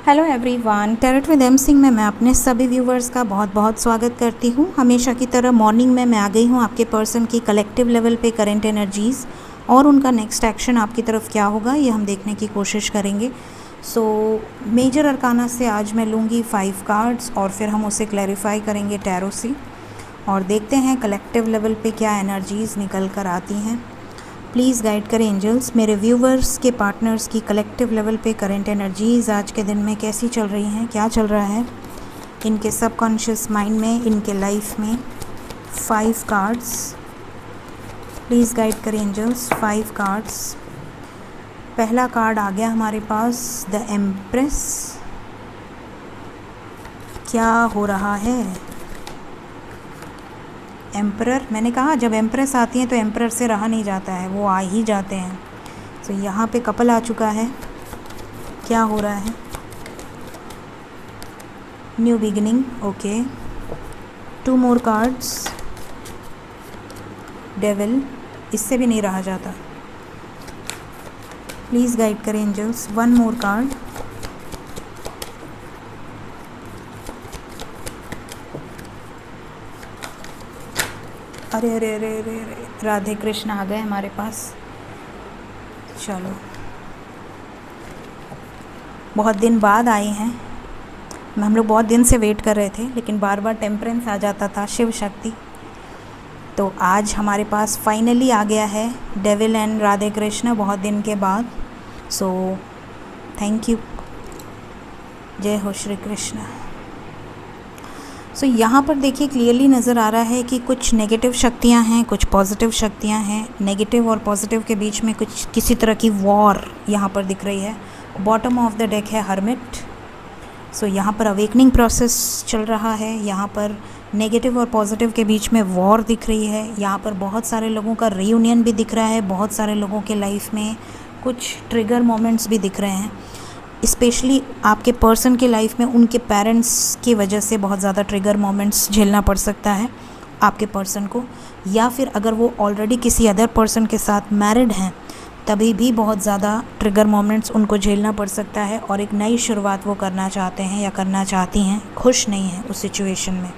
Hello everyone, tarot with M Singh में मैं अपने सभी व्यूवर्स का बहुत बहुत स्वागत करती हूँ। हमेशा की तरह मॉर्निंग में मैं आ गई हूँ आपके पर्सन की कलेक्टिव लेवल पे करंट एनर्जीज़ और उनका नेक्स्ट एक्शन आपकी तरफ क्या होगा ये हम देखने की कोशिश करेंगे। मेजर अरकाना से आज मैं लूँगी 5 कार्ड्स और फिर हम उसे क्लैरिफाई करेंगे टैरो से और देखते हैं कलेक्टिव लेवल पे क्या एनर्जीज़ निकल कर आती हैं। प्लीज़ गाइड करें एंजल्स मेरे व्यूवर्स के पार्टनर्स की कलेक्टिव लेवल पे करंट एनर्जीज़ आज के दिन में कैसी चल रही हैं, क्या चल रहा है इनके सबकॉन्शियस माइंड में, इनके लाइफ में। 5 कार्ड्स प्लीज़ गाइड करें एंजल्स, 5 कार्ड्स। पहला कार्ड आ गया हमारे पास, द एम्प्रेस। क्या हो रहा है? एम्परर, मैंने कहा जब एम्प्रेस आती हैं तो एम्परर से रहा नहीं जाता है, वो आ ही जाते हैं। तो यहाँ पे कपल आ चुका है, क्या हो रहा है? New beginning, okay. 2 more cards, devil, इससे भी नहीं रहा जाता। प्लीज़ गाइड करें एंजल्स, 1 मोर कार्ड। अरे अरे अरे अरे अरे, राधे कृष्ण आ गए हमारे पास। चलो, बहुत दिन बाद आए हैं, हम लोग बहुत दिन से वेट कर रहे थे लेकिन बार बार टेम्परेंस आ जाता था, शिव शक्ति। तो आज हमारे पास फाइनली आ गया है डेविल एंड राधे कृष्ण बहुत दिन के बाद। सो थैंक यू, जय हो श्री कृष्ण। यहाँ पर देखिए क्लियरली नज़र आ रहा है कि कुछ नेगेटिव शक्तियाँ हैं, कुछ पॉजिटिव शक्तियाँ हैं। नेगेटिव और पॉजिटिव के बीच में कुछ किसी तरह की वॉर यहाँ पर दिख रही है। बॉटम ऑफ द डेक है हर्मिट। यहाँ पर अवेकनिंग प्रोसेस चल रहा है, यहाँ पर नेगेटिव और पॉजिटिव के बीच में वॉर दिख रही है। यहाँ पर बहुत सारे लोगों का रीयूनियन भी दिख रहा है, बहुत सारे लोगों के लाइफ में कुछ ट्रिगर मोमेंट्स भी दिख रहे हैं। स्पेशली आपके पर्सन के लाइफ में उनके पेरेंट्स की वजह से बहुत ज़्यादा ट्रिगर मोमेंट्स झेलना पड़ सकता है आपके पर्सन को, या फिर अगर वो ऑलरेडी किसी अदर पर्सन के साथ मैरिड हैं तभी भी बहुत ज़्यादा ट्रिगर मोमेंट्स उनको झेलना पड़ सकता है और एक नई शुरुआत वो करना चाहते हैं या करना चाहती हैं, खुश नहीं हैं उस सिचुएशन में।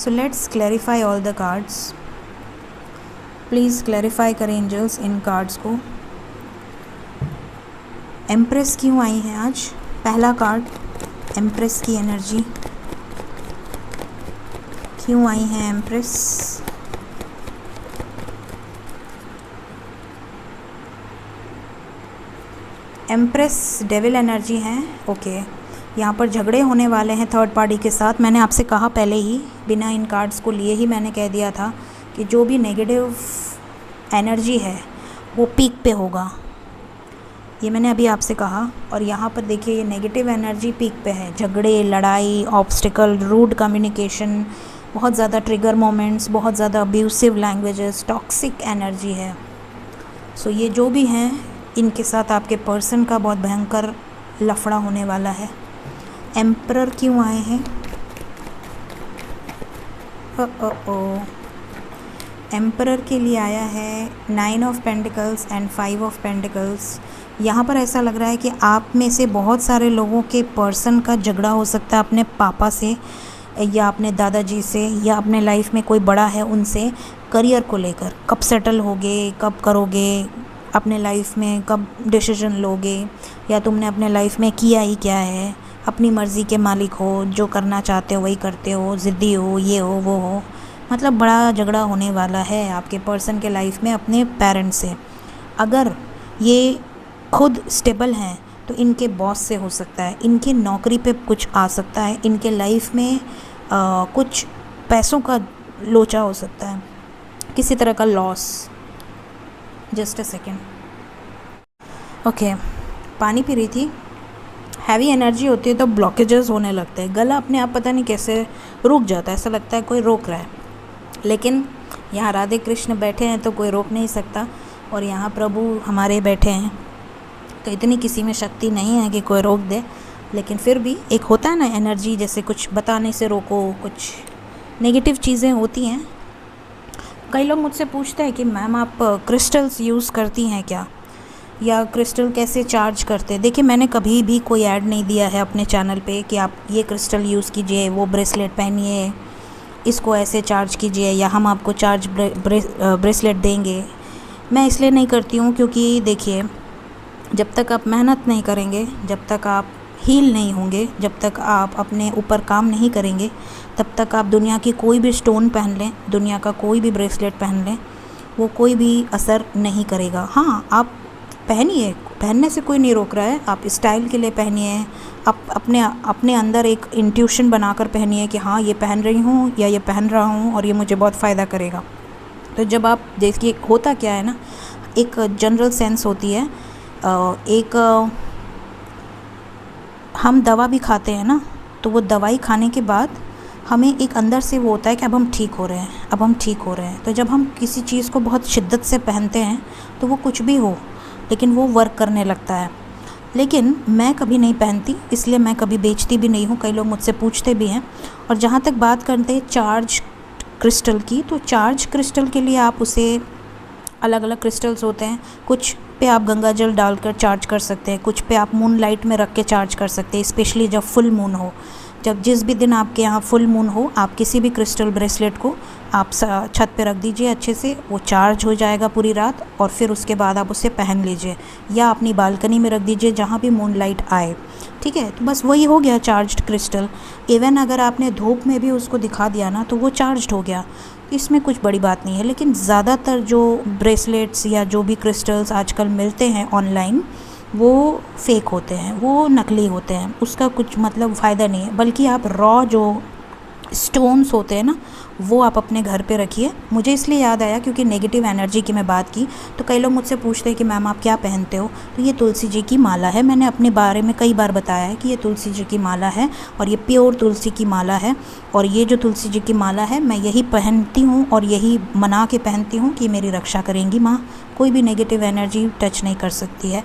Let's clarify all the cards. Please clarify करें एंजल्स इन कार्ड्स को। एम्प्रेस क्यों आई है आज? पहला कार्ड, एम्प्रेस की एनर्जी क्यों आई है? एम्प्रेस, एम्प्रेस डेविल एनर्जी है, ओके। यहाँ पर झगड़े होने वाले हैं थर्ड पार्टी के साथ। मैंने आपसे कहा पहले ही, बिना इन कार्ड्स को लिए ही मैंने कह दिया था कि जो भी नेगेटिव एनर्जी है वो पीक पे होगा, ये मैंने अभी आपसे कहा। और यहाँ पर देखिए ये नेगेटिव एनर्जी पीक पे है। झगड़े, लड़ाई, ऑब्स्टिकल, रूड कम्युनिकेशन, बहुत ज़्यादा ट्रिगर मोमेंट्स, बहुत ज़्यादा अब्यूसिव लैंग्वेजेस, टॉक्सिक एनर्जी है। ये जो भी हैं इनके साथ आपके पर्सन का बहुत भयंकर लफड़ा होने वाला है। एम्परर क्यों आए हैं? एम्परर के लिए आया है 9 of pentacles and 5 of pentacles. यहाँ पर ऐसा लग रहा है कि आप में से बहुत सारे लोगों के पर्सन का झगड़ा हो सकता है अपने पापा से या अपने दादाजी से या अपने लाइफ में कोई बड़ा है उनसे, करियर को लेकर। कब सेटल होगे, कब करोगे अपने लाइफ में, कब डिसीजन लोगे, या तुमने अपने लाइफ में किया ही क्या है, अपनी मर्ज़ी के मालिक हो, जो करना चाहते हो वही करते हो, ज़िद्दी हो, ये हो वो हो। मतलब बड़ा झगड़ा होने वाला है आपके पर्सन के लाइफ में अपने पेरेंट्स से। अगर ये खुद स्टेबल हैं तो इनके बॉस से हो सकता है, इनकी नौकरी पे कुछ आ सकता है, इनके लाइफ में कुछ पैसों का लोचा हो सकता है, किसी तरह का loss. Just a second, okay. पानी पी रही थी। हैवी एनर्जी होती है तो ब्लॉकेजेस होने लगते हैं, गला अपने आप पता नहीं कैसे रुक जाता है, ऐसा लगता है कोई रोक रहा है। लेकिन यहाँ राधे कृष्ण बैठे हैं तो कोई रोक नहीं सकता, और यहाँ प्रभु हमारे बैठे हैं तो इतनी किसी में शक्ति नहीं है कि कोई रोक दे। लेकिन फिर भी एक होता है ना एनर्जी, जैसे कुछ बताने से रोको, कुछ नेगेटिव चीज़ें होती हैं। कई लोग मुझसे पूछते हैं कि मैम आप क्रिस्टल्स यूज़ करती हैं क्या? या क्रिस्टल कैसे चार्ज करते हैं। देखिए, मैंने कभी भी कोई ऐड नहीं दिया है अपने चैनल पे कि आप ये क्रिस्टल यूज़ कीजिए, वो ब्रेसलेट पहनिए, इसको ऐसे चार्ज कीजिए, या हम आपको चार्ज ब्रेसलेट देंगे। मैं इसलिए नहीं करती हूँ क्योंकि देखिए, जब तक आप मेहनत नहीं करेंगे, जब तक आप हील नहीं होंगे, जब तक आप अपने ऊपर काम नहीं करेंगे, तब तक आप दुनिया की कोई भी स्टोन पहन लें, दुनिया का कोई भी ब्रेसलेट पहन लें, वो कोई भी असर नहीं करेगा। हाँ, आप पहनिए, पहनने से कोई नहीं रोक रहा है, आप स्टाइल के लिए पहनिए, आप अपने अंदर एक इंट्यूशन बनाकर पहनिए कि हाँ, ये पहन रही हूँ या ये पहन रहा हूँ और ये मुझे बहुत फ़ायदा करेगा। तो जब आप देखिए, होता क्या है ना, एक जनरल सेंस होती है, एक हम दवा भी खाते हैं ना, तो वो दवाई खाने के बाद हमें एक अंदर से वो होता है कि अब हम ठीक हो रहे हैं, अब हम ठीक हो रहे हैं। तो जब हम किसी चीज़ को बहुत शिद्दत से पहनते हैं तो वो कुछ भी हो, लेकिन वो वर्क करने लगता है। लेकिन मैं कभी नहीं पहनती, इसलिए मैं कभी बेचती भी नहीं हूँ। कई लोग मुझसे पूछते भी हैं। और जहाँ तक बात करते हैं चार्ज क्रिस्टल की, तो चार्ज क्रिस्टल के लिए आप उसे, अलग अलग क्रिस्टल्स होते हैं, कुछ पे आप गंगा जल डालकर चार्ज कर सकते हैं, कुछ पे आप मून लाइट में रख के चार्ज कर सकते हैं, स्पेशली जब फुल मून हो। जब जिस भी दिन आपके यहाँ फुल मून हो, आप किसी भी क्रिस्टल ब्रेसलेट को आप छत पे रख दीजिए अच्छे से, वो चार्ज हो जाएगा पूरी रात, और फिर उसके बाद आप उसे पहन लीजिए, या अपनी बालकनी में रख दीजिए जहाँ भी मून लाइट आए। ठीक है, तो बस वही हो गया चार्ज्ड क्रिस्टल। इवन अगर आपने धूप में भी उसको दिखा दिया ना, तो वो चार्ज्ड हो गया। इसमें कुछ बड़ी बात नहीं है। लेकिन ज़्यादातर जो ब्रेसलेट्स या जो भी क्रिस्टल्स आजकल मिलते हैं ऑनलाइन, वो फेक होते हैं, वो नकली होते हैं, उसका कुछ मतलब फ़ायदा नहीं है। बल्कि आप रॉ जो स्टोन्स होते हैं ना, वो आप अपने घर पे रखिए। मुझे इसलिए याद आया क्योंकि नेगेटिव एनर्जी की मैं बात की, तो कई लोग मुझसे पूछते हैं कि मैम आप क्या पहनते हो, तो ये तुलसी जी की माला है। मैंने अपने बारे में कई बार बताया है कि ये तुलसी जी की माला है, और ये प्योर तुलसी की माला है। और ये जो तुलसी जी की माला है, मैं यही पहनती हूँ और यही मना के पहनती हूँ कि मेरी रक्षा करेंगी माँ, कोई भी नेगेटिव एनर्जी टच नहीं कर सकती है।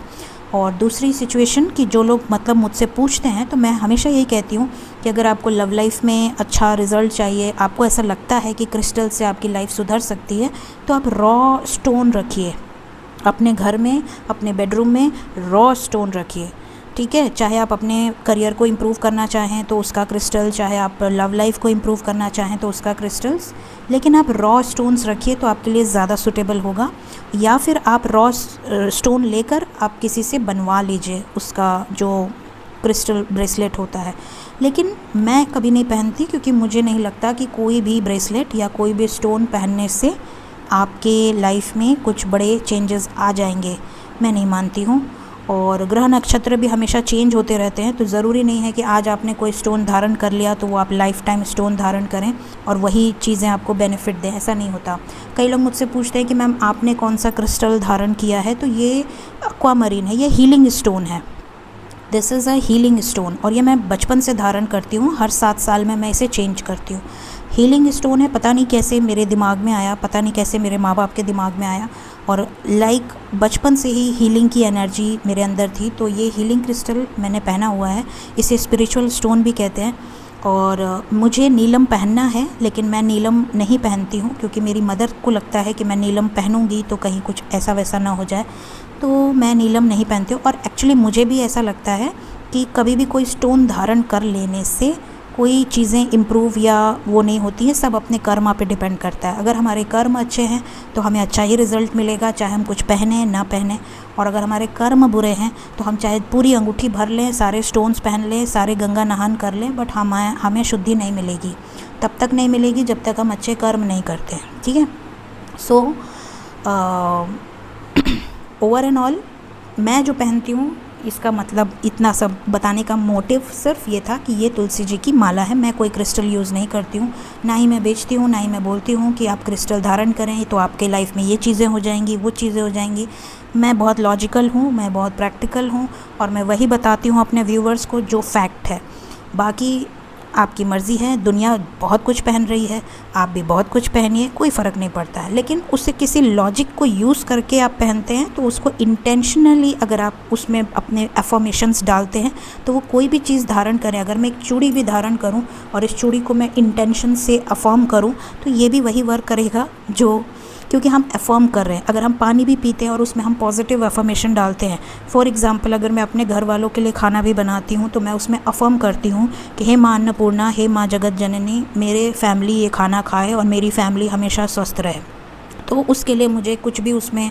और दूसरी सिचुएशन कि जो लोग मतलब मुझसे पूछते हैं, तो मैं हमेशा यही कहती हूँ कि अगर आपको लव लाइफ में अच्छा रिज़ल्ट चाहिए, आपको ऐसा लगता है कि क्रिस्टल से आपकी लाइफ सुधर सकती है, तो आप रॉ स्टोन रखिए अपने घर में, अपने बेडरूम में रॉ स्टोन रखिए। ठीक है, चाहे आप अपने करियर को इम्प्रूव करना चाहें तो उसका क्रिस्टल, चाहे आप लव लाइफ को इम्प्रूव करना चाहें तो उसका क्रिस्टल्स, लेकिन आप रॉ स्टोन्स रखिए तो आपके लिए ज़्यादा सूटेबल होगा। या फिर आप रॉ स्टोन लेकर आप किसी से बनवा लीजिए उसका जो क्रिस्टल ब्रेसलेट होता है। लेकिन मैं कभी नहीं पहनती, क्योंकि मुझे नहीं लगता कि कोई भी ब्रेसलेट या कोई भी स्टोन पहनने से आपके लाइफ में कुछ बड़े चेंजेस आ जाएंगे, मैं नहीं मानती हूँ। और ग्रह नक्षत्र भी हमेशा चेंज होते रहते हैं, तो ज़रूरी नहीं है कि आज आपने कोई स्टोन धारण कर लिया तो वो आप लाइफ टाइम स्टोन धारण करें और वही चीज़ें आपको बेनिफिट दें, ऐसा नहीं होता। कई लोग मुझसे पूछते हैं कि मैम आपने कौन सा क्रिस्टल धारण किया है, तो ये एक्वामरीन है, ये हीलिंग स्टोन है। This is a healing stone, और ये मैं बचपन से धारण करती हूँ, हर 7 साल में मैं इसे चेंज करती हूँ। हीलिंग स्टोन है, पता नहीं कैसे मेरे दिमाग में आया, पता नहीं कैसे मेरे माँ बाप के दिमाग में आया, और बचपन से ही हीलिंग की एनर्जी मेरे अंदर थी, तो ये हीलिंग क्रिस्टल मैंने पहना हुआ है। इसे स्पिरिचुअल स्टोन भी कहते हैं। और मुझे नीलम पहनना है, लेकिन मैं नीलम नहीं पहनती हूँ, क्योंकि मेरी मदर को लगता है कि मैं नीलम पहनूंगी तो कहीं कुछ ऐसा वैसा ना हो जाए, तो मैं नीलम नहीं पहनती हूँ। और एक्चुअली मुझे भी ऐसा लगता है कि कभी भी कोई स्टोन धारण कर लेने से कोई चीज़ें इम्प्रूव या वो नहीं होती हैं, सब अपने कर्मा पे डिपेंड करता है। अगर हमारे कर्म अच्छे हैं तो हमें अच्छा ही रिज़ल्ट मिलेगा, चाहे हम कुछ पहने ना पहने। और अगर हमारे कर्म बुरे हैं तो हम चाहे पूरी अंगूठी भर लें, सारे स्टोन्स पहन लें, सारे गंगा नहान कर लें, बट हमें शुद्धि नहीं मिलेगी, तब तक नहीं मिलेगी जब तक हम अच्छे कर्म नहीं करते हैं। ठीक है, सो ओवर एंड ऑल मैं जो पहनती हूँ, इसका मतलब इतना सब बताने का मोटिव सिर्फ ये था कि ये तुलसी जी की माला है। मैं कोई क्रिस्टल यूज़ नहीं करती हूँ, ना ही मैं बेचती हूँ, ना ही मैं बोलती हूँ कि आप क्रिस्टल धारण करें तो आपके लाइफ में ये चीज़ें हो जाएंगी, वो चीज़ें हो जाएंगी। मैं बहुत लॉजिकल हूँ, मैं बहुत प्रैक्टिकल हूँ, और मैं वही बताती हूँ अपने व्यूवर्स को जो फैक्ट है। बाकी आपकी मर्ज़ी है, दुनिया बहुत कुछ पहन रही है, आप भी बहुत कुछ पहनिए, कोई फ़र्क नहीं पड़ता है। लेकिन उससे किसी लॉजिक को यूज़ करके आप पहनते हैं तो उसको इंटेंशनली अगर आप उसमें अपने अफर्मेशंस डालते हैं, तो वो कोई भी चीज़ धारण करें, अगर मैं एक चूड़ी भी धारण करूं और इस चूड़ी को मैं इंटेंशन से अफर्म करूं, तो ये भी वही वर्क करेगा जो क्योंकि हम अफर्म कर रहे हैं। अगर हम पानी भी पीते हैं और उसमें हम पॉजिटिव अफर्मेशन डालते हैं, फॉर एग्जांपल अगर मैं अपने घर वालों के लिए खाना भी बनाती हूँ तो मैं उसमें अफर्म करती हूँ कि हे माँ अन्नपूर्णा, हे माँ जगत जननी, मेरे फैमिली ये खाना खाए और मेरी फैमिली हमेशा स्वस्थ रहे। तो उसके लिए मुझे कुछ भी उसमें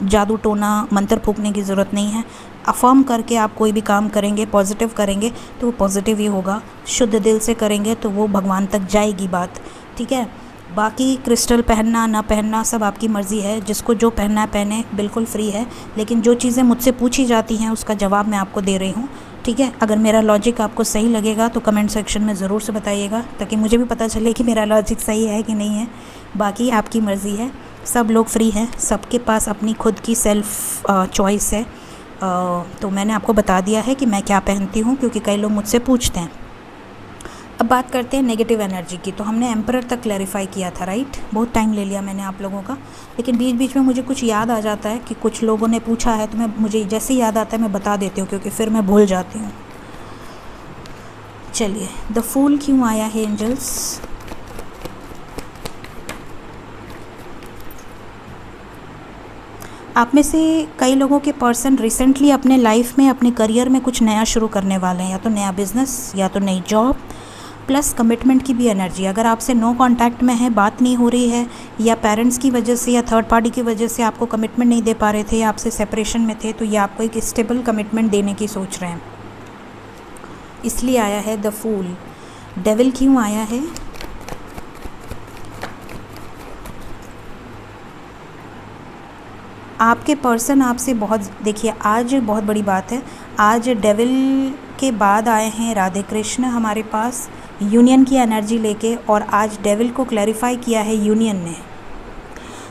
जादू टोना मंत्र फूकने की ज़रूरत नहीं है। अफर्म करके आप कोई भी काम करेंगे, पॉजिटिव करेंगे तो वो पॉजिटिव ही होगा। शुद्ध दिल से करेंगे तो वो भगवान तक जाएगी बात, ठीक है। बाकी क्रिस्टल पहनना ना पहनना सब आपकी मर्ज़ी है, जिसको जो पहनना है पहने, बिल्कुल फ्री है। लेकिन जो चीज़ें मुझसे पूछी जाती हैं उसका जवाब मैं आपको दे रही हूँ, ठीक है। अगर मेरा लॉजिक आपको सही लगेगा तो कमेंट सेक्शन में ज़रूर से बताइएगा, ताकि मुझे भी पता चले कि मेरा लॉजिक सही है कि नहीं है। बाकी आपकी मर्ज़ी है, सब लोग फ्री हैं, सबके पास अपनी खुद की सेल्फ चॉइस है। तो मैंने आपको बता दिया है कि मैं क्या पहनती हूँ, क्योंकि कई लोग मुझसे पूछते हैं। अब बात करते हैं नेगेटिव एनर्जी की। तो हमने एम्परर तक क्लैरिफाई किया था, राइट। बहुत टाइम ले लिया मैंने आप लोगों का, लेकिन बीच बीच में मुझे कुछ याद आ जाता है कि कुछ लोगों ने पूछा है, तो मुझे जैसे याद आता है मैं बता देती हूँ, क्योंकि फिर मैं भूल जाती हूँ। चलिए, द फूल क्यों आया है एंजल्स? आप में से कई लोगों के पर्सन रिसेंटली अपने लाइफ में, अपने करियर में कुछ नया शुरू करने वाले हैं, या तो नया बिजनेस या तो नई जॉब, प्लस कमिटमेंट की भी एनर्जी। अगर आपसे नो कांटेक्ट में है, बात नहीं हो रही है, या पेरेंट्स की वजह से या थर्ड पार्टी की वजह से आपको कमिटमेंट नहीं दे पा रहे थे, या आपसे सेपरेशन में थे, तो ये आपको एक स्टेबल कमिटमेंट देने की सोच रहे हैं, इसलिए आया है द फूल। डेविल क्यों आया है? आपके पर्सन आपसे बहुत, देखिए आज बहुत बड़ी बात है, आज डेविल के बाद आए हैं राधे कृष्ण हमारे पास यूनियन की एनर्जी लेके, और आज डेविल को क्लैरिफाई किया है यूनियन ने।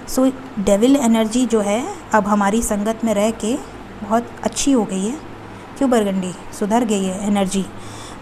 सो डेविल एनर्जी जो है अब हमारी संगत में रह के बहुत अच्छी हो गई है। क्यों बरगंडी? सुधर गई है एनर्जी,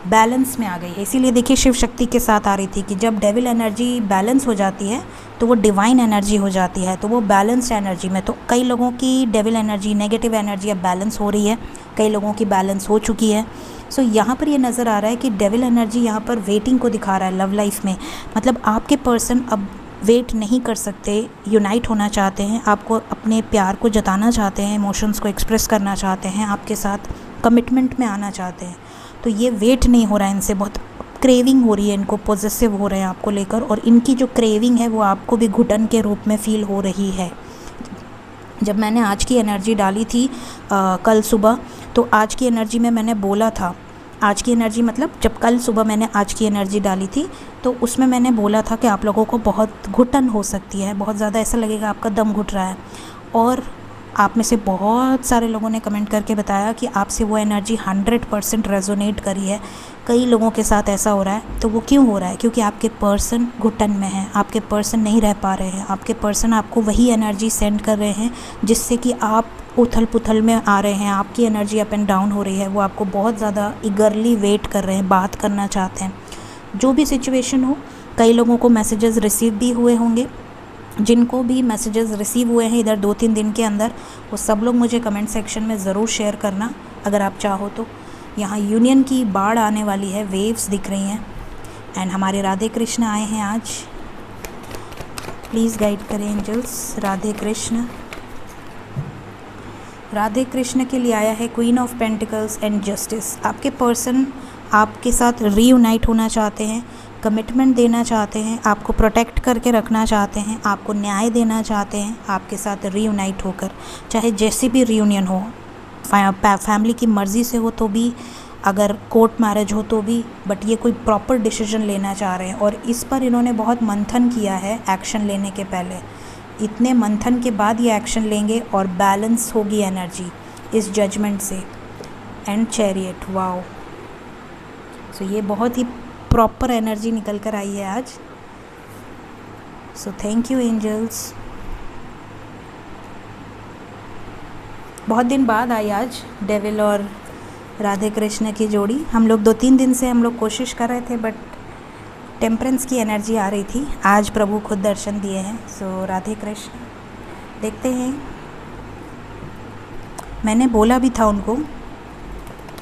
बैलेंस में आ गई है। इसीलिए देखिए शिव शक्ति के साथ आ रही थी कि जब डेविल एनर्जी बैलेंस हो जाती है तो वो डिवाइन एनर्जी हो जाती है, तो वो बैलेंस्ड एनर्जी में। तो कई लोगों की डेविल एनर्जी, नेगेटिव एनर्जी अब बैलेंस हो रही है, कई लोगों की बैलेंस हो चुकी है। सो यहाँ पर ये नज़र आ रहा है कि डेविल एनर्जी यहाँ पर वेटिंग को दिखा रहा है लव लाइफ में। मतलब आपके पर्सन अब वेट नहीं कर सकते, यूनाइट होना चाहते हैं, आपको अपने प्यार को जताना चाहते हैं, इमोशंस को एक्सप्रेस करना चाहते हैं, आपके साथ कमिटमेंट में आना चाहते हैं। तो ये वेट नहीं हो रहा है इनसे, बहुत क्रेविंग हो रही है इनको, पॉजेसिव हो रहे हैं आपको लेकर, और इनकी जो क्रेविंग है वो आपको भी घुटन के रूप में फ़ील हो रही है। जब मैंने आज की एनर्जी डाली थी कल सुबह, तो आज की एनर्जी में मैंने बोला था, आज की एनर्जी मतलब जब कल सुबह मैंने आज की एनर्जी डाली थी तो उसमें मैंने बोला था कि आप लोगों को बहुत घुटन हो सकती है, बहुत ज़्यादा ऐसा लगेगा आपका दम घुट रहा है। और आप में से बहुत सारे लोगों ने कमेंट करके बताया कि आपसे वो एनर्जी 100% रेजोनेट करी है। कई लोगों के साथ ऐसा हो रहा है। तो वो क्यों हो रहा है? क्योंकि आपके पर्सन घुटन में हैं, आपके पर्सन नहीं रह पा रहे हैं, आपके पर्सन आपको वही एनर्जी सेंड कर रहे हैं जिससे कि आप उथल पुथल में आ रहे हैं, आपकी एनर्जी अप एंड डाउन हो रही है। वो आपको बहुत ज़्यादा ईगरली वेट कर रहे हैं, बात करना चाहते हैं। जो भी सिचुएशन हो, कई लोगों को मैसेजेस रिसीव भी हुए होंगे, जिनको भी मैसेजेस रिसीव हुए हैं इधर 2-3 दिन के अंदर, वो सब लोग मुझे कमेंट सेक्शन में ज़रूर शेयर करना अगर आप चाहो तो। यहाँ यूनियन की बाढ़ आने वाली है, वेव्स दिख रही हैं। एंड हमारे राधे कृष्ण आए हैं आज, प्लीज़ गाइड करें एंजल्स। राधे कृष्ण, राधे कृष्ण के लिए आया है queen of pentacles and justice. आपके पर्सन आपके साथ रीयूनाइट होना चाहते हैं, कमिटमेंट देना चाहते हैं, आपको प्रोटेक्ट करके रखना चाहते हैं, आपको न्याय देना चाहते हैं, आपके साथ रीयूनाइट होकर, चाहे जैसी भी रीयूनियन हो, फैमिली की मर्ज़ी से हो तो भी, अगर कोर्ट मैरिज हो तो भी, बट ये कोई प्रॉपर डिसीजन लेना चाह रहे हैं। और इस पर इन्होंने बहुत मंथन किया है एक्शन लेने के पहले। इतने मंथन के बाद ये एक्शन लेंगे और बैलेंस होगी एनर्जी इस जजमेंट से। And chariot, wow. सो ये बहुत ही प्रॉपर एनर्जी निकल कर आई है आज। So thank you angels. बहुत दिन बाद आई आज डेविल और राधे कृष्ण की जोड़ी। हम लोग 2-3 दिन से हम लोग कोशिश कर रहे थे, बट टेम्परेंस की एनर्जी आ रही थी। आज प्रभु खुद दर्शन दिए हैं। सो राधे कृष्ण, देखते हैं। मैंने बोला भी था उनको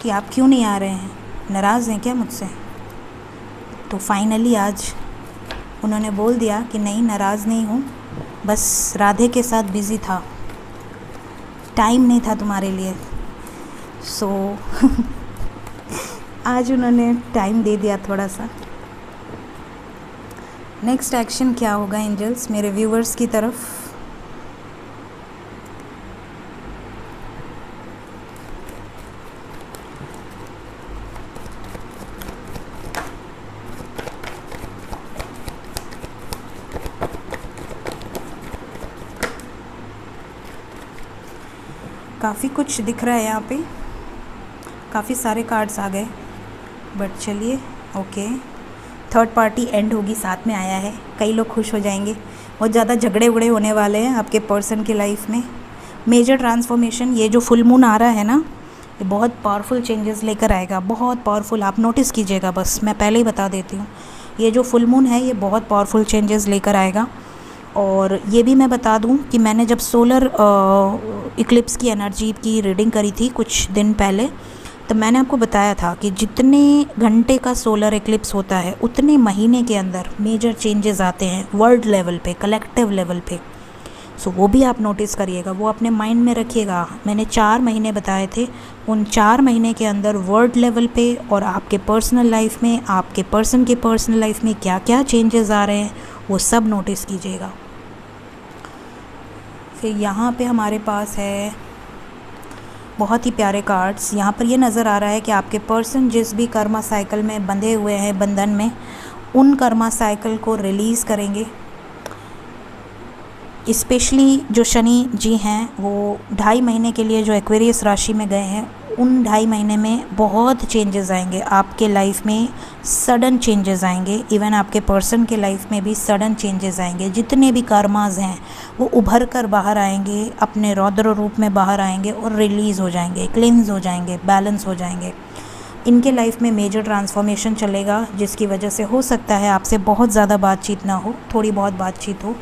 कि आप क्यों नहीं आ रहे हैं, नाराज़ हैं क्या मुझसे? तो फाइनली आज उन्होंने बोल दिया कि नहीं, नाराज़ नहीं हूँ, बस राधे के साथ बिज़ी था, टाइम नहीं था तुम्हारे लिए। सो आज उन्होंने टाइम दे दिया थोड़ा सा। नेक्स्ट एक्शन क्या होगा एंजल्स मेरे व्यूवर्स की तरफ? काफ़ी कुछ दिख रहा है यहाँ पे, काफ़ी सारे कार्ड्स आ गए, बट चलिए ओके। थर्ड पार्टी एंड होगी, साथ में आया है, कई लोग खुश हो जाएंगे। बहुत ज़्यादा झगड़े उगड़े होने वाले हैं आपके पर्सन की लाइफ में। मेजर ट्रांसफॉर्मेशन, ये जो फुल मून आ रहा है ना, ये बहुत पावरफुल चेंजेस लेकर आएगा, बहुत पावरफुल। आप नोटिस कीजिएगा, बस मैं पहले ही बता देती हूँ, ये जो फुल मून है ये बहुत पावरफुल चेंजेस लेकर आएगा। और ये भी मैं बता दूं कि मैंने जब सोलर इक्लिप्स की एनर्जी की रीडिंग करी थी कुछ दिन पहले, तो मैंने आपको बताया था कि जितने घंटे का सोलर इक्लिप्स होता है उतने महीने के अंदर मेजर चेंजेस आते हैं वर्ल्ड लेवल पे, कलेक्टिव लेवल पे। सो वो भी आप नोटिस करिएगा, वो अपने माइंड में रखिएगा। मैंने 4 महीने बताए थे, उन 4 महीने के अंदर वर्ल्ड लेवल पे और आपके पर्सनल लाइफ में, आपके पर्सन के पर्सनल लाइफ में क्या क्या चेंजेस आ रहे हैं वो सब नोटिस कीजिएगा। फिर यहाँ पे हमारे पास है बहुत ही प्यारे कार्ड्स। यहाँ पर ये नज़र आ रहा है कि आपके पर्सन जिस भी कर्मा साइकिल में बंधे हुए हैं, बंधन में, उन कर्मा साइकिल को रिलीज़ करेंगे। स्पेशली जो शनि जी हैं वो 2.5 महीने के लिए जो एक्वेरियस राशि में गए हैं, उन 2.5 महीने में बहुत चेंजेस आएंगे आपके लाइफ में, सडन चेंजेस आएंगे। इवन आपके पर्सन के लाइफ में भी सडन चेंजेस आएंगे। जितने भी कर्मास हैं वो उभर कर बाहर आएंगे, अपने रौद्र रूप में बाहर आएंगे और रिलीज़ हो जाएंगे, क्लींस हो जाएंगे, बैलेंस हो जाएंगे। इनके लाइफ में मेजर ट्रांसफॉर्मेशन चलेगा, जिसकी वजह से हो सकता है आपसे बहुत ज़्यादा बातचीत ना हो, थोड़ी बहुत बातचीत हो।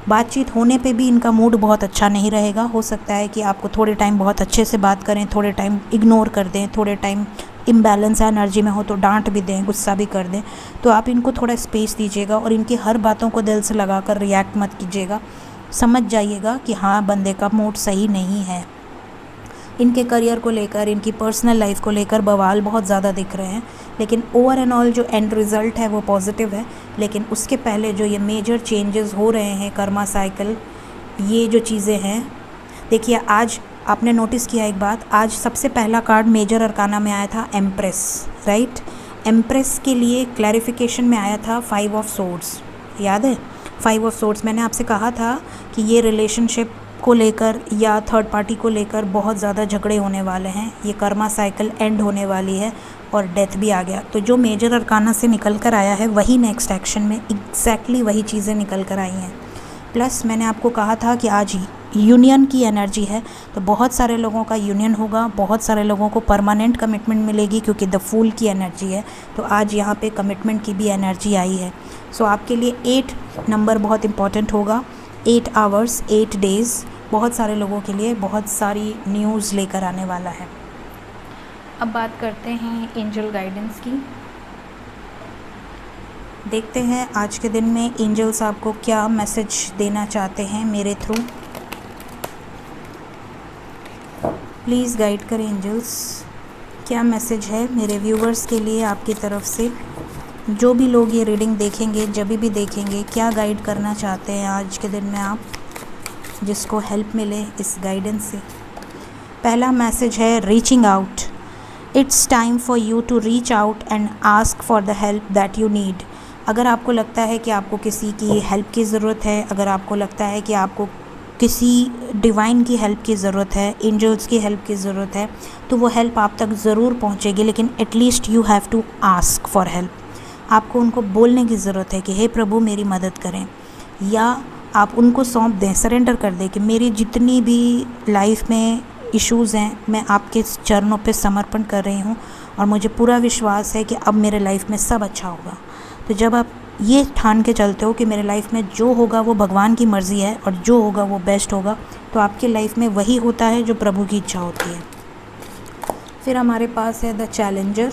बातचीत होने पे भी इनका मूड बहुत अच्छा नहीं रहेगा। हो सकता है कि आपको थोड़े टाइम बहुत अच्छे से बात करें, थोड़े टाइम इग्नोर कर दें, थोड़े टाइम इम्बैलेंस एनर्जी में हो तो डांट भी दें, गुस्सा भी कर दें। तो आप इनको थोड़ा स्पेस दीजिएगा और इनकी हर बातों को दिल से लगा कर रिएक्ट मत कीजिएगा। समझ जाइएगा कि हाँ, बंदे का मूड सही नहीं है। इनके करियर को लेकर, इनकी पर्सनल लाइफ को लेकर बवाल बहुत ज़्यादा दिख रहे हैं, लेकिन ओवर एंड ऑल जो एंड रिज़ल्ट है वो पॉजिटिव है। लेकिन उसके पहले जो ये मेजर चेंजेस हो रहे हैं कर्मा साइकिल, ये जो चीज़ें हैं, देखिए आज आपने नोटिस किया एक बात, आज सबसे पहला कार्ड मेजर अरकाना में आया था एम्प्रेस, राइट। एम्प्रेस के लिए क्लैरिफिकेशन में आया था 5 ऑफ सोर्ड्स, याद है 5 ऑफ सोर्ड्स। मैंने आपसे कहा था कि ये रिलेशनशिप को लेकर या थर्ड पार्टी को लेकर बहुत ज़्यादा झगड़े होने वाले हैं, ये कर्मा साइकिल एंड होने वाली है और डेथ भी आ गया। तो जो मेजर अरकाना से निकल कर आया है वही नेक्स्ट एक्शन में एग्जैक्टली वही चीज़ें निकल कर आई हैं। प्लस मैंने आपको कहा था कि आज यूनियन की एनर्जी है, तो बहुत सारे लोगों का यूनियन होगा, बहुत सारे लोगों को परमानेंट कमिटमेंट मिलेगी, क्योंकि द फूल की एनर्जी है। तो आज यहाँ पे कमिटमेंट की भी एनर्जी आई है। सो आपके लिए 8 नंबर बहुत इंपॉर्टेंट होगा। 8 आवर्स 8 डेज़ बहुत सारे लोगों के लिए बहुत सारी न्यूज़ लेकर आने वाला है। अब बात करते हैं एंजल गाइडेंस की। देखते हैं आज के दिन में एंजल्स आपको क्या मैसेज देना चाहते हैं मेरे थ्रू। प्लीज़ गाइड करें एंजल्स, क्या मैसेज है मेरे व्यूवर्स के लिए आपकी तरफ से। जो भी लोग ये रीडिंग देखेंगे, जब भी देखेंगे, क्या गाइड करना चाहते हैं आज के दिन में आप, जिसको हेल्प मिले इस गाइडेंस से। पहला मैसेज है reaching out. It's time for you to reach out and ask for the help that you need. अगर आपको लगता है कि आपको किसी की हेल्प की ज़रूरत है, अगर आपको लगता है कि आपको किसी डिवाइन की हेल्प की ज़रूरत है, एंजल्स की हेल्प की ज़रूरत है, तो वो हेल्प आप तक ज़रूर पहुंचेगी। लेकिन at least you have to ask for help. आपको उनको बोलने की ज़रूरत है कि हे प्रभु मेरी मदद करें, या आप उनको सौंप दें, सरेंडर कर दें कि मेरी जितनी भी लाइफ में इश्यूज़ हैं मैं आपके चरणों पे समर्पण कर रही हूँ और मुझे पूरा विश्वास है कि अब मेरे लाइफ में सब अच्छा होगा। तो जब आप ये ठान के चलते हो कि मेरे लाइफ में जो होगा वो भगवान की मर्ज़ी है और जो होगा वो बेस्ट होगा, तो आपके लाइफ में वही होता है जो प्रभु की इच्छा होती है। फिर हमारे पास है the challenger.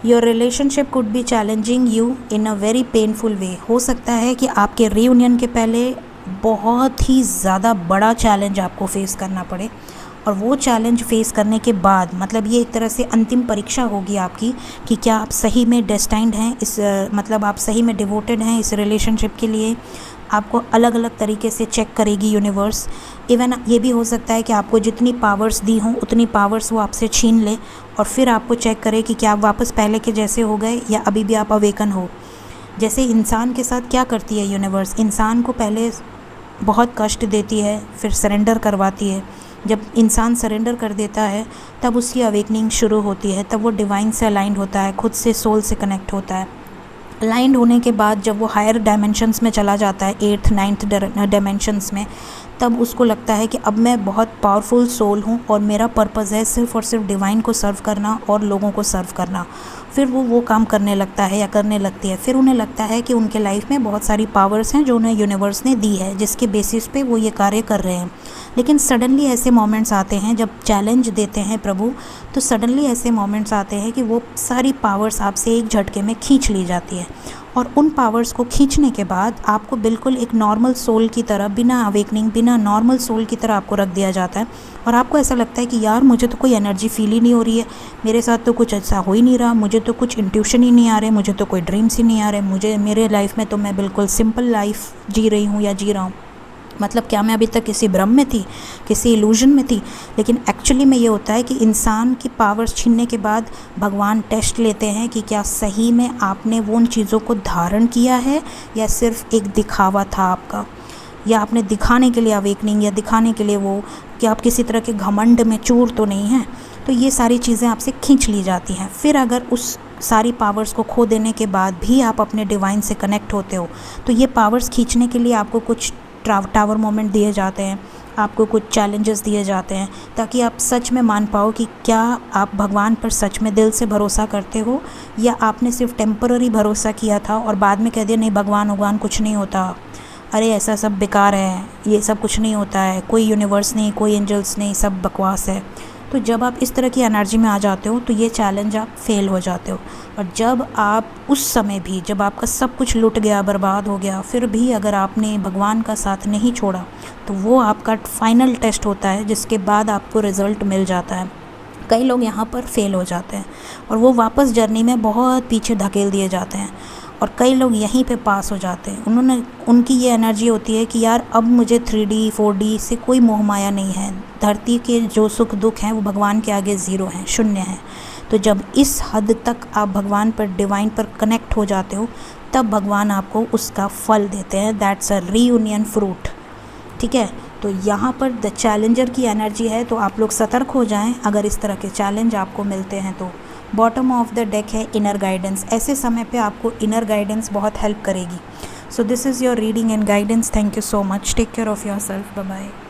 Your relationship could be challenging you in a very painful way. हो सकता है कि आपके रीयूनियन के पहले बहुत ही ज़्यादा बड़ा चैलेंज आपको फेस करना पड़े, और वो चैलेंज फेस करने के बाद मतलब ये एक तरह से अंतिम परीक्षा होगी आपकी कि क्या आप सही में डेस्टाइंड हैं इस मतलब आप सही में डिवोटेड हैं इस रिलेशनशिप के लिए। आपको अलग अलग तरीके से चेक करेगी यूनिवर्स। इवन ये भी हो सकता है कि आपको जितनी पावर्स दी हों उतनी पावर्स वो आपसे छीन ले और फिर आपको चेक करे कि क्या आप वापस पहले के जैसे हो गए या अभी भी आप अवेकन हो। जैसे इंसान के साथ क्या करती है यूनिवर्स, इंसान को पहले बहुत कष्ट देती है, फिर सरेंडर करवाती है। जब इंसान सरेंडर कर देता है तब उसकी अवेकनिंग शुरू होती है, तब वो डिवाइन से अलाइंड होता है, खुद से सोल से कनेक्ट होता है। अलाइंड होने के बाद जब वो हायर डायमेंशंस में चला जाता है, 8th 9th डायमेंशंस में, तब उसको लगता है कि अब मैं बहुत पावरफुल सोल हूँ और मेरा पर्पज़ है सिर्फ़ और सिर्फ डिवाइन को सर्व करना और लोगों को सर्व करना। फिर वो काम करने लगता है या करने लगती है। फिर उन्हें लगता है कि उनके लाइफ में बहुत सारी पावर्स हैं जो उन्हें यूनिवर्स ने दी है, जिसके बेसिस पे वो ये कार्य कर रहे हैं। लेकिन सडनली ऐसे मोमेंट्स आते हैं जब चैलेंज देते हैं प्रभु, तो सडनली ऐसे मोमेंट्स आते हैं कि वो सारी पावर्स आपसे एक झटके में खींच ली जाती है, और उन पावर्स को खींचने के बाद आपको बिल्कुल एक नॉर्मल सोल की तरह, बिना अवेकनिंग, बिना नॉर्मल सोल की तरह आपको रख दिया जाता है। और आपको ऐसा लगता है कि यार मुझे तो कोई एनर्जी फील ही नहीं हो रही है, मेरे साथ तो कुछ ऐसा हो ही नहीं रहा, मुझे तो कुछ इंट्यूशन ही नहीं आ रहे, मुझे तो कोई ड्रीम्स ही नहीं आ रहे, मुझे मेरे लाइफ में तो मैं बिल्कुल सिंपल लाइफ जी रही हूँ या जी रहा हूँ। मतलब क्या मैं अभी तक किसी भ्रम में थी, किसी इल्यूजन में थी। लेकिन एक्चुअली में ये होता है कि इंसान की पावर्स छीनने के बाद भगवान टेस्ट लेते हैं कि क्या सही में आपने वो उन चीज़ों को धारण किया है या सिर्फ एक दिखावा था आपका, या आपने दिखाने के लिए अवेकनिंग, या दिखाने के लिए वो कि आप किसी तरह के घमंड में चूर तो नहीं हैं। तो ये सारी चीज़ें आपसे खींच ली जाती हैं। फिर अगर उस सारी पावर्स को खो देने के बाद भी आप अपने डिवाइन से कनेक्ट होते हो, तो ये पावर्स खींचने के लिए आपको कुछ टावर मोमेंट दिए जाते हैं, आपको कुछ चैलेंजेस दिए जाते हैं, ताकि आप सच में मान पाओ कि क्या आप भगवान पर सच में दिल से भरोसा करते हो, या आपने सिर्फ टेम्पररी भरोसा किया था और बाद में कह दिया नहीं भगवान कुछ नहीं होता, अरे ऐसा सब बेकार है, ये सब कुछ नहीं होता है, कोई यूनिवर्स नहीं, कोई एंजल्स नहीं, सब बकवास है। तो जब आप इस तरह की एनर्जी में आ जाते हो तो ये चैलेंज आप फेल हो जाते हो। और जब आप उस समय भी, जब आपका सब कुछ लुट गया, बर्बाद हो गया, फिर भी अगर आपने भगवान का साथ नहीं छोड़ा, तो वो आपका फाइनल टेस्ट होता है, जिसके बाद आपको रिज़ल्ट मिल जाता है। कई लोग यहाँ पर फेल हो जाते हैं और वो वापस जर्नी में बहुत पीछे धकेल दिए जाते हैं, और कई लोग यहीं पे पास हो जाते हैं। उनकी ये एनर्जी होती है कि यार अब मुझे 3D 4D से कोई मोह माया नहीं है, धरती के जो सुख दुख हैं वो भगवान के आगे ज़ीरो हैं, शून्य हैं। तो जब इस हद तक आप भगवान पर, डिवाइन पर कनेक्ट हो जाते हो, तब भगवान आपको उसका फल देते हैं। That's a reunion fruit. ठीक है, तो यहाँ पर द चैलेंजर की एनर्जी है, तो आप लोग सतर्क हो जाएं अगर इस तरह के चैलेंज आपको मिलते हैं तो। बॉटम ऑफ द डेक है इनर गाइडेंस। ऐसे समय पे आपको इनर गाइडेंस बहुत हेल्प करेगी। So this is your reading and guidance. Thank you so much. Take care of your self. Bye bye.